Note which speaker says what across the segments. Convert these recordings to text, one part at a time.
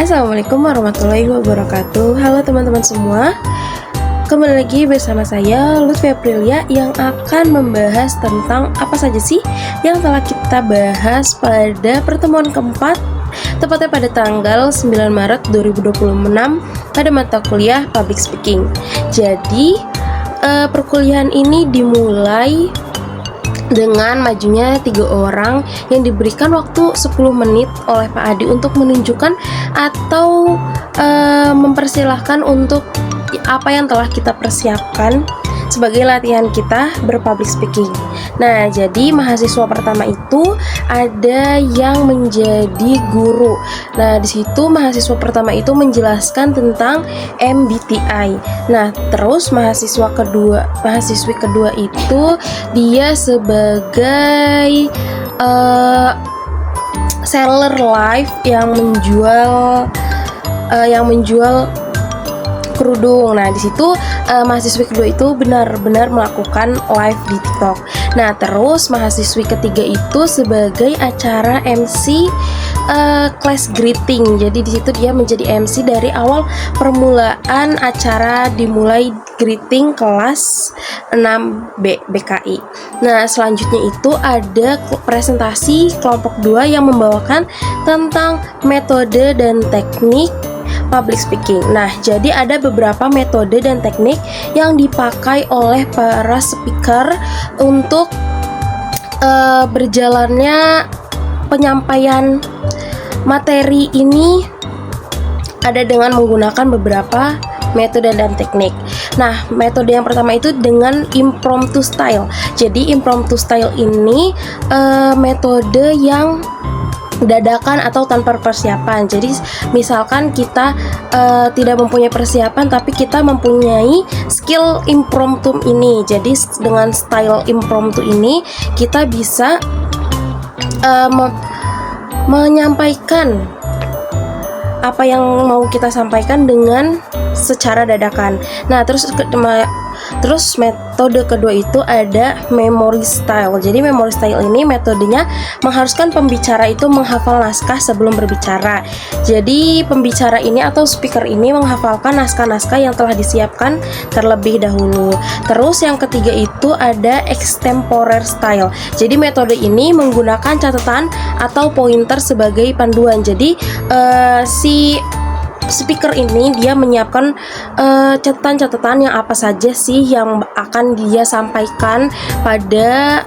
Speaker 1: Assalamualaikum warahmatullahi wabarakatuh. Halo teman-teman semua, kembali lagi bersama saya Lutfi Aprilia yang akan membahas tentang apa saja sih yang telah kita bahas pada pertemuan keempat, tepatnya pada tanggal 9 Maret 2026 pada mata kuliah Public Speaking. Jadi perkuliahan ini dimulai dengan majunya 3 orang yang diberikan waktu 10 menit oleh Pak Adi untuk menunjukkan atau mempersilahkan untuk apa yang telah kita persiapkan sebagai latihan kita berpublic speaking. Nah, jadi mahasiswa pertama itu ada yang menjadi guru. Nah, di situ mahasiswa pertama itu menjelaskan tentang MBTI. Nah, terus mahasiswi kedua itu dia sebagai seller live yang menjual kerudung. Nah, di situ mahasiswi kedua itu benar-benar melakukan live di TikTok. Nah, terus mahasiswi ketiga itu sebagai acara MC class greeting. Jadi di situ dia menjadi MC dari awal permulaan acara dimulai greeting kelas 6B BKI. Nah, selanjutnya itu ada presentasi kelompok 2 yang membawakan tentang metode dan teknik public speaking. Nah, jadi ada beberapa metode dan teknik yang dipakai oleh para speaker untuk berjalannya penyampaian materi ini ada dengan menggunakan beberapa metode dan teknik. Nah, metode yang pertama itu dengan impromptu style. Jadi impromptu style ini metode yang dadakan atau tanpa persiapan. Jadi misalkan kita tidak mempunyai persiapan tapi kita mempunyai skill impromptu ini. Jadi dengan style impromptu ini kita bisa menyampaikan apa yang mau kita sampaikan dengan secara dadakan. Nah, terus metode kedua itu ada memory style. Jadi memory style ini metodenya mengharuskan pembicara itu menghafal naskah sebelum berbicara. Jadi pembicara ini atau speaker ini menghafalkan naskah-naskah yang telah disiapkan terlebih dahulu. Terus yang ketiga itu ada extemporer style. Jadi metode ini menggunakan catatan atau pointer sebagai panduan. Jadi si speaker ini dia menyiapkan catatan-catatan yang apa saja sih yang akan dia sampaikan pada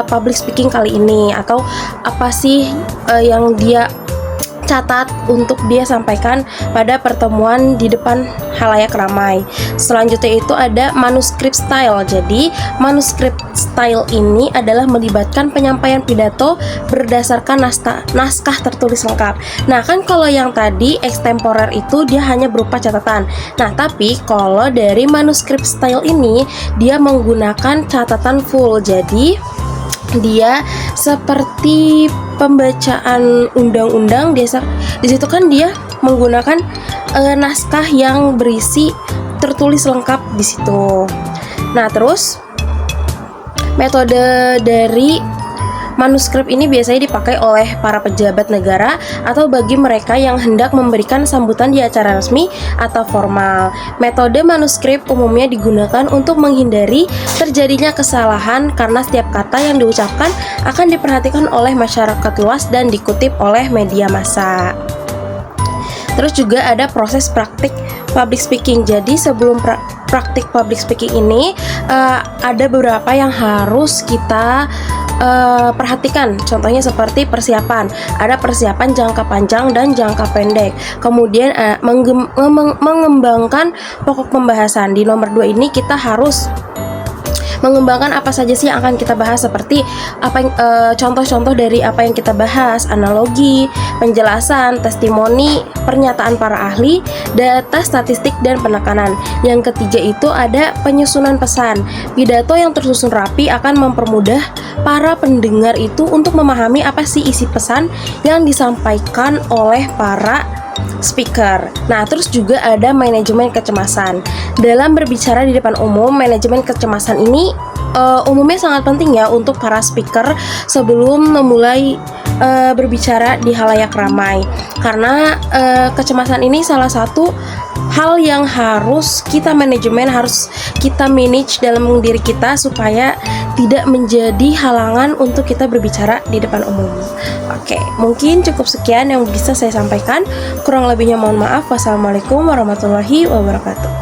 Speaker 1: public speaking kali ini, atau apa sih yang dia catat untuk dia sampaikan pada pertemuan di depan halayak ramai. Selanjutnya itu ada manuskrip style. Jadi manuskrip style ini adalah melibatkan penyampaian pidato berdasarkan naskah tertulis lengkap. Nah, kan kalau yang tadi extemporer itu dia hanya berupa catatan. Nah, tapi kalau dari manuskrip style ini dia menggunakan catatan full. Jadi dia seperti pembacaan undang-undang. Di situ kan dia menggunakan naskah yang berisi tertulis lengkap di situ. Nah, terus metode dari manuskrip ini biasanya dipakai oleh para pejabat negara atau bagi mereka yang hendak memberikan sambutan di acara resmi atau formal. Metode manuskrip umumnya digunakan untuk menghindari terjadinya kesalahan karena setiap kata yang diucapkan akan diperhatikan oleh masyarakat luas dan dikutip oleh media massa. Terus juga ada proses praktik public speaking. Jadi sebelum praktik public speaking ini ada beberapa yang harus kita perhatikan. Contohnya seperti persiapan. Ada persiapan jangka panjang dan jangka pendek. Kemudian mengembangkan pokok pembahasan. Di nomor 2 ini kita harus mengembangkan apa saja sih yang akan kita bahas, seperti contoh-contoh dari apa yang kita bahas, analogi, penjelasan, testimoni, pernyataan para ahli, data statistik, dan penekanan. Yang ketiga itu ada penyusunan pesan. Pidato yang tersusun rapi akan mempermudah para pendengar itu untuk memahami apa sih isi pesan yang disampaikan oleh para speaker. Nah, terus juga ada manajemen kecemasan. Dalam berbicara di depan umum, manajemen kecemasan ini umumnya sangat penting ya untuk para speaker sebelum memulai berbicara di halayak ramai, karena kecemasan ini salah satu hal yang harus kita manajemen, harus kita manage dalam diri kita supaya tidak menjadi halangan untuk kita berbicara di depan umum. Oke, mungkin cukup sekian yang bisa saya sampaikan. Kurang lebihnya mohon maaf. Wassalamualaikum warahmatullahi wabarakatuh.